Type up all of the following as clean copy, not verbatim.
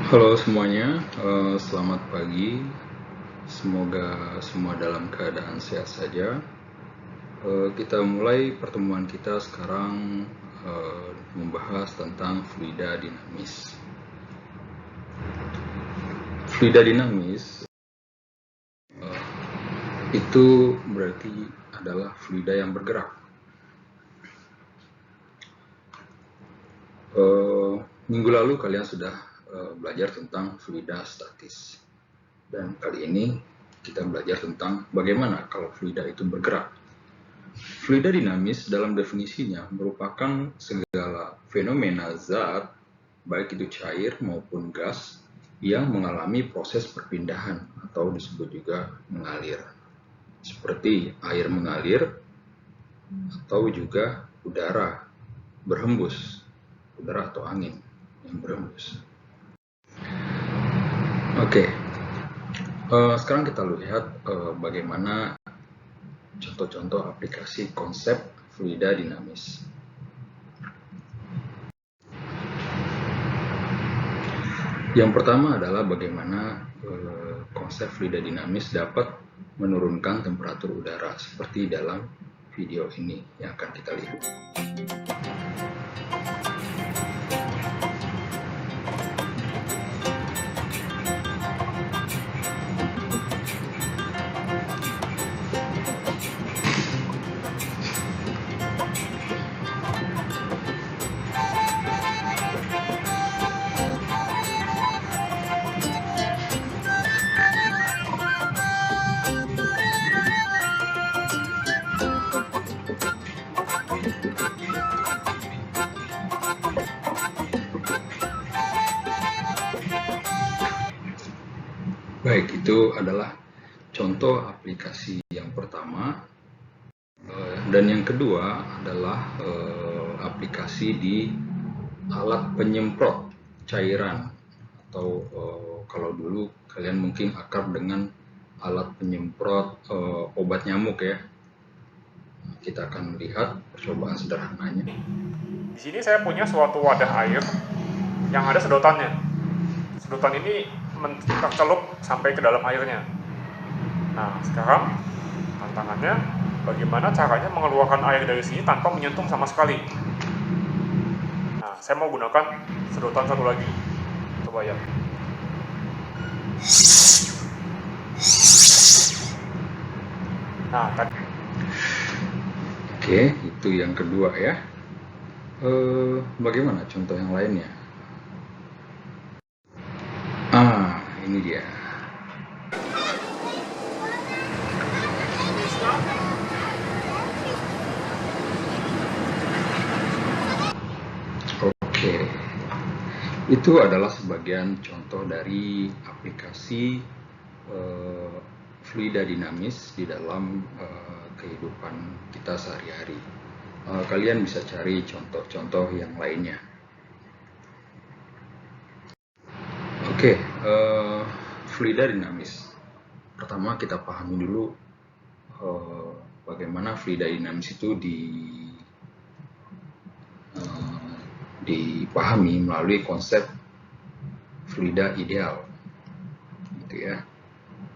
Halo semuanya, selamat pagi. Semoga semua dalam keadaan sehat saja. Kita mulai pertemuan kita sekarang membahas tentang fluida dinamis. Fluida dinamis itu berarti adalah fluida yang bergerak. Minggu lalu kalian sudah belajar tentang fluida statis, dan kali ini kita belajar tentang bagaimana kalau fluida itu bergerak. Fluida dinamis dalam definisinya merupakan segala fenomena zat, baik itu cair maupun gas, yang mengalami proses perpindahan atau disebut juga mengalir. Seperti air mengalir atau juga udara berhembus, udara atau angin yang berhembus. Oke, sekarang kita lihat bagaimana contoh-contoh aplikasi konsep fluida dinamis. Yang pertama adalah bagaimana konsep fluida dinamis dapat menurunkan temperatur udara seperti dalam video ini yang akan kita lihat. Baik, itu adalah contoh aplikasi yang pertama. Dan yang kedua adalah aplikasi di alat penyemprot cairan, atau kalau dulu kalian mungkin akrab dengan alat penyemprot obat nyamuk ya. Kita akan melihat percobaan sederhananya. Di sini saya punya suatu wadah air yang ada sedotannya. Sedotan ini tercelup sampai ke dalam airnya. Nah, sekarang tantangannya bagaimana caranya mengeluarkan air dari sini tanpa menyentuh sama sekali. Nah, saya mau gunakan sedotan satu lagi. Coba ya. Nah, tadi. Oke, itu yang kedua ya. Bagaimana contoh yang lainnya? Ini dia. Oke, itu adalah sebagian contoh dari aplikasi fluida dinamis di dalam kehidupan kita sehari-hari. Kalian bisa cari contoh-contoh yang lainnya. Oke, fluida dinamis. Pertama kita pahami dulu bagaimana fluida dinamis itu dipahami melalui konsep fluida ideal, gitu ya.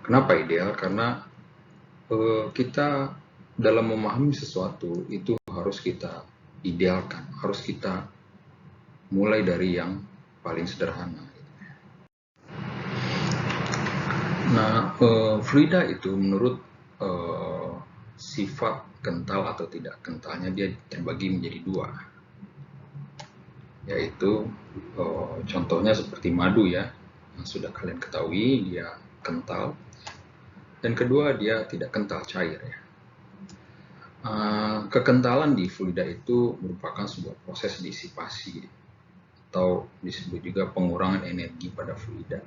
Kenapa ideal? Karena kita dalam memahami sesuatu itu harus kita idealkan, harus kita mulai dari yang paling sederhana. Nah, fluida itu menurut sifat kental atau tidak kentalnya dia terbagi menjadi dua, yaitu contohnya seperti madu ya, yang sudah kalian ketahui dia kental, dan kedua dia tidak kental, cair ya. Kekentalan di fluida itu merupakan sebuah proses disipasi atau disebut juga pengurangan energi pada fluida.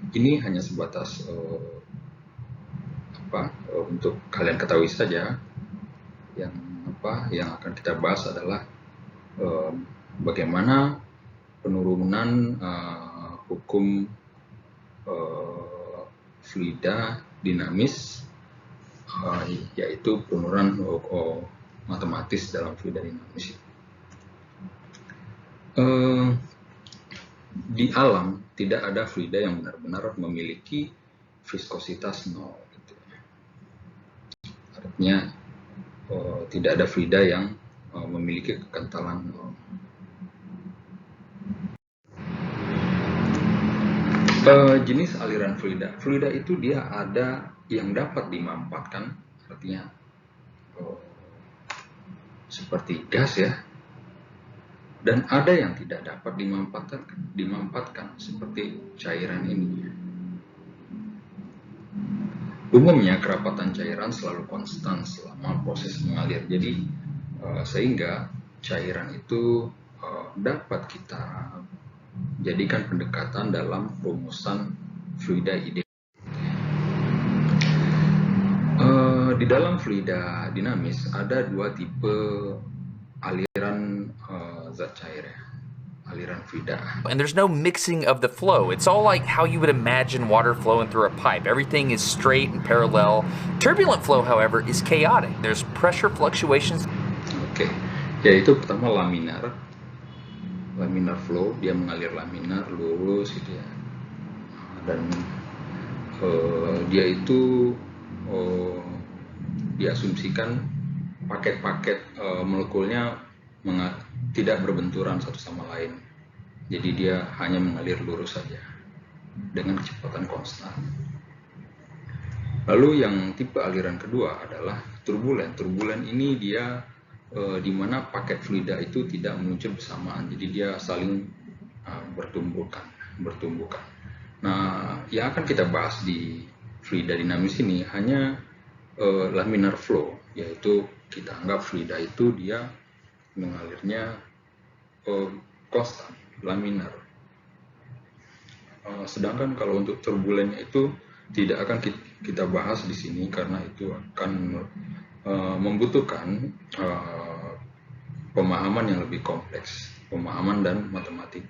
Ini hanya sebatas untuk kalian ketahui saja. Yang akan kita bahas adalah bagaimana penurunan hukum fluida dinamis, yaitu penurunan matematis dalam fluida dinamis. di alam tidak ada fluida yang benar-benar memiliki viskositas 0. Gitu. Artinya tidak ada fluida yang memiliki kekentalan 0. Jenis aliran fluida. Fluida itu dia ada yang dapat dimanfaatkan, artinya seperti gas ya, dan ada yang tidak dapat dimanfaatkan seperti cairan ini. Umumnya kerapatan cairan selalu konstan selama proses mengalir, jadi sehingga cairan itu dapat kita jadikan pendekatan dalam rumusan fluida ideal. Di dalam fluida dinamis ada dua tipe aliran zat cair ya, aliran fluida. And there's no mixing of the flow. It's all like how you would imagine water flowing through a pipe. Everything is straight and parallel. Turbulent flow, however, is chaotic. There's pressure fluctuations. Oke, yaitu pertama laminar flow, dia mengalir laminar lurus gitu ya, dan dia itu diasumsikan paket-paket molekulnya tidak berbenturan satu sama lain, jadi dia hanya mengalir lurus saja dengan kecepatan konstan. Lalu yang tipe aliran kedua adalah turbulen. Turbulen ini dia di mana paket fluida itu tidak muncul bersamaan, jadi dia saling bertumbukan. Nah, yang akan kita bahas di fluida dinamis ini hanya laminar flow, yaitu kita anggap fluida itu dia mengalirnya konstan, laminar. Sedangkan kalau untuk turbulennya itu tidak akan kita bahas di sini karena itu akan membutuhkan pemahaman yang lebih kompleks, pemahaman dan matematik,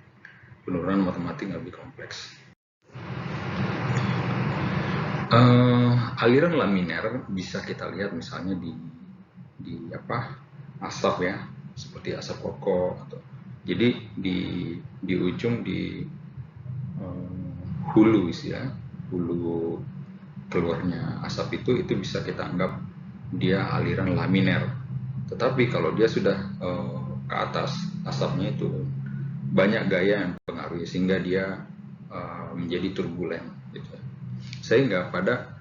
penurunan matematik yang lebih kompleks. Aliran laminar bisa kita lihat misalnya di asap ya, seperti asap koko, atau jadi di ujung di hulu hulu keluarnya asap itu bisa kita anggap dia aliran laminar. Tetapi kalau dia sudah ke atas, asapnya itu banyak gaya yang mempengaruhi sehingga dia menjadi turbulen gitu. Sehingga pada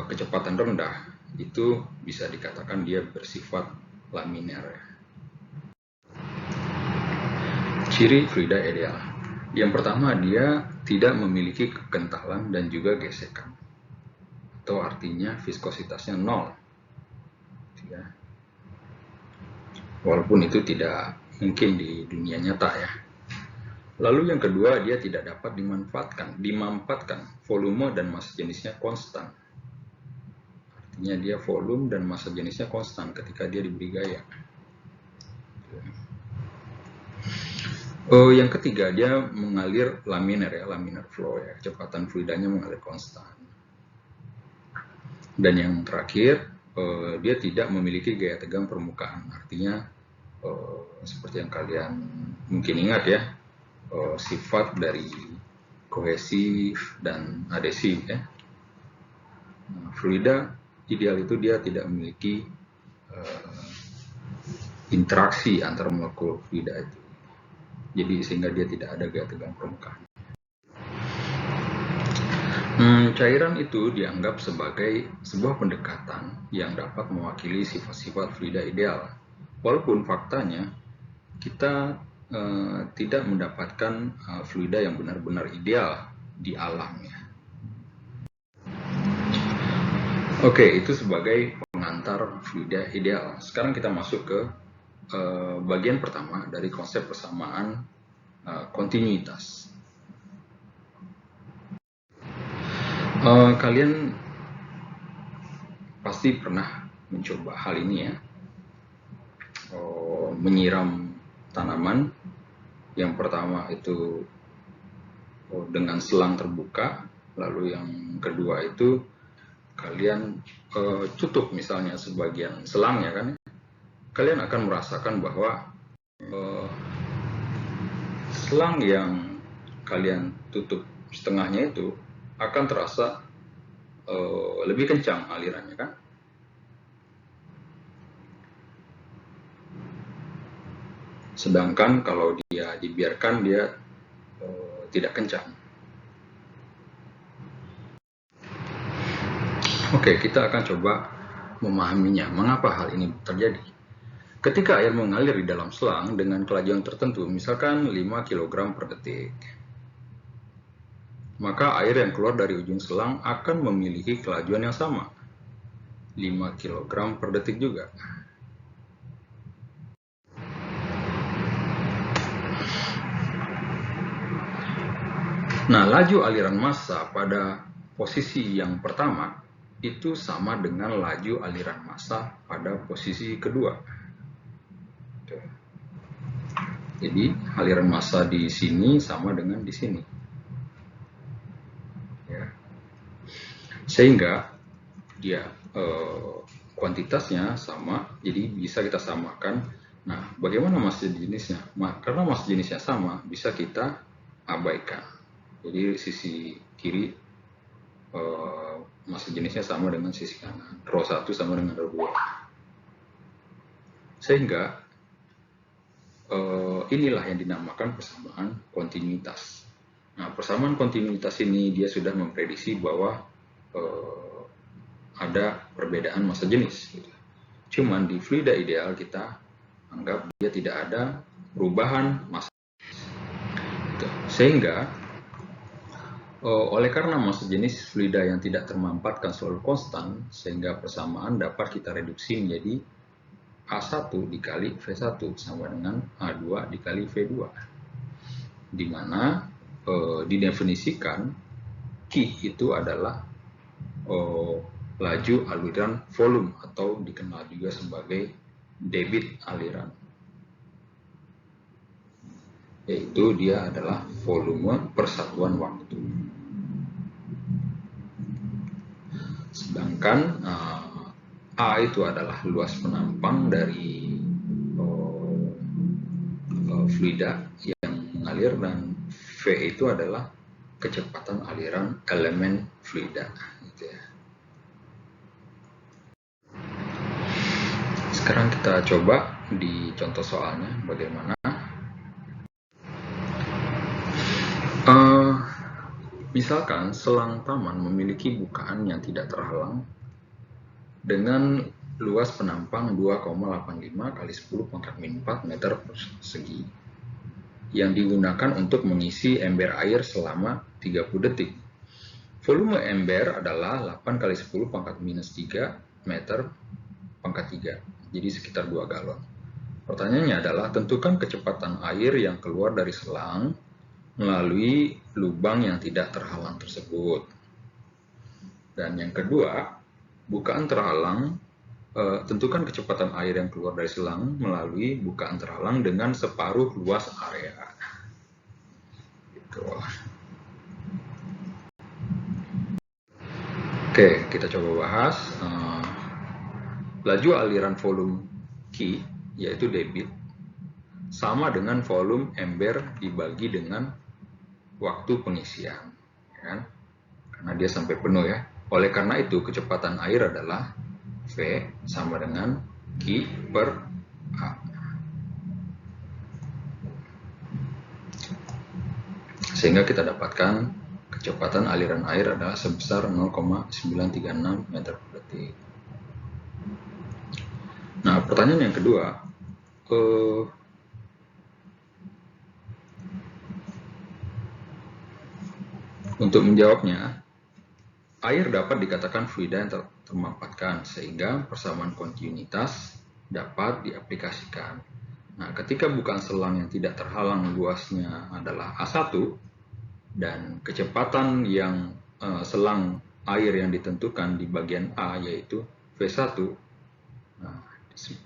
kecepatan rendah itu bisa dikatakan dia bersifat laminar. Ciri fluida ideal. Yang pertama, dia tidak memiliki kekentalan dan juga gesekan, atau artinya viskositasnya 0. Ya. Walaupun itu tidak mungkin di dunia nyata ya. Lalu yang kedua, dia tidak dapat dimanfaatkan. Volume dan massa jenisnya konstan. Artinya dia volume dan massa jenisnya konstan ketika dia diberi gaya. Yang ketiga, dia mengalir laminar flow ya, kecepatan fluidanya mengalir konstan. Dan yang terakhir, dia tidak memiliki gaya tegang permukaan. Artinya seperti yang kalian mungkin ingat ya, sifat dari kohesif dan adesif ya. Nah, fluida ideal itu dia tidak memiliki interaksi antar molekul fluida itu. Jadi sehingga dia tidak ada gaya tegang permukaan. Cairan itu dianggap sebagai sebuah pendekatan yang dapat mewakili sifat-sifat fluida ideal. Walaupun faktanya kita tidak mendapatkan fluida yang benar-benar ideal di alam ya. Oke, itu sebagai pengantar fluida ideal. Sekarang kita masuk ke bagian pertama dari konsep persamaan kontinuitas. Kalian pasti pernah mencoba hal ini ya, menyiram tanaman. Yang pertama itu dengan selang terbuka, lalu yang kedua itu kalian tutup misalnya sebagian selang ya kan. Kalian akan merasakan bahwa selang yang kalian tutup setengahnya itu akan terasa lebih kencang alirannya kan. Sedangkan kalau dia dibiarkan dia tidak kencang. Oke, kita akan coba memahaminya. Mengapa hal ini terjadi? Ketika air mengalir di dalam selang dengan kelajuan tertentu, misalkan 5 kg per detik, maka air yang keluar dari ujung selang akan memiliki kelajuan yang sama, 5 kg per detik juga. Nah, laju aliran massa pada posisi yang pertama itu sama dengan laju aliran massa pada posisi kedua. Jadi aliran massa di sini sama dengan di sini. Ya. Sehingga dia kuantitasnya sama, jadi bisa kita samakan. Nah, bagaimana massa jenisnya? Karena massa jenisnya sama, bisa kita abaikan. Jadi sisi kiri massa jenisnya sama dengan sisi kanan, rho 1 sama dengan rho 2. Sehingga inilah yang dinamakan persamaan kontinuitas. Nah, persamaan kontinuitas ini dia sudah memprediksi bahwa ada perbedaan massa jenis. Gitu. Cuman di fluida ideal kita anggap dia tidak ada perubahan massa jenis. Gitu. Sehingga oleh karena massa jenis fluida yang tidak termampatkan selalu konstan, sehingga persamaan dapat kita reduksi menjadi A1 dikali V1 sama dengan A2 dikali V2. Di mana didefinisikan Q itu adalah laju aliran volume atau dikenal juga sebagai debit aliran. Yaitu dia adalah volume persatuan waktu. Sedangkan A itu adalah luas penampang dari fluida yang mengalir, dan V itu adalah kecepatan aliran elemen fluida. Gitu ya. Sekarang kita coba di contoh soalnya bagaimana. Misalkan selang taman memiliki bukaan yang tidak terhalang dengan luas penampang 2,85 kali 10 pangkat min 4 meter persegi yang digunakan untuk mengisi ember air selama 30 detik. Volume ember adalah 8 kali 10 pangkat minus 3 meter pangkat 3, jadi sekitar 2 galon. Pertanyaannya adalah tentukan kecepatan air yang keluar dari selang melalui lubang yang tidak terhalang tersebut. Dan yang kedua, bukaan terhalang, tentukan kecepatan air yang keluar dari selang melalui bukaan terhalang dengan separuh luas area. Gitu. Oke, kita coba bahas. Laju aliran volume Q, yaitu debit, sama dengan volume ember dibagi dengan waktu pengisian, ya kan? Karena dia sampai penuh ya. Oleh karena itu kecepatan air adalah V sama dengan Q per A. Sehingga kita dapatkan kecepatan aliran air adalah sebesar 0,936 meter per detik. Nah, pertanyaan yang kedua, untuk menjawabnya, air dapat dikatakan fluida yang termampatkan, sehingga persamaan kontinuitas dapat diaplikasikan. Nah, ketika bukaan selang yang tidak terhalang luasnya adalah A1, dan kecepatan yang selang air yang ditentukan di bagian A yaitu V1, nah,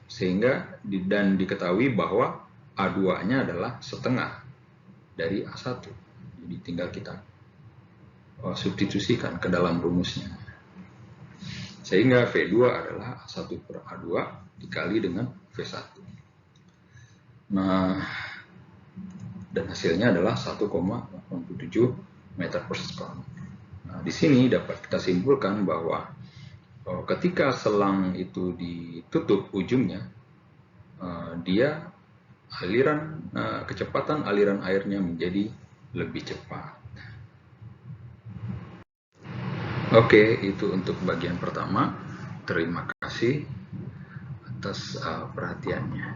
sehingga dan diketahui bahwa A2-nya adalah setengah dari A1. Jadi tinggal kita substitusikan ke dalam rumusnya. Sehingga V2 adalah A1 per A2 dikali dengan V1. Nah, dan hasilnya adalah 1,87 meter per sekon. Nah, di sini dapat kita simpulkan bahwa ketika selang itu ditutup ujungnya, dia kecepatan aliran airnya menjadi lebih cepat. Oke, itu untuk bagian pertama. Terima kasih atas perhatiannya.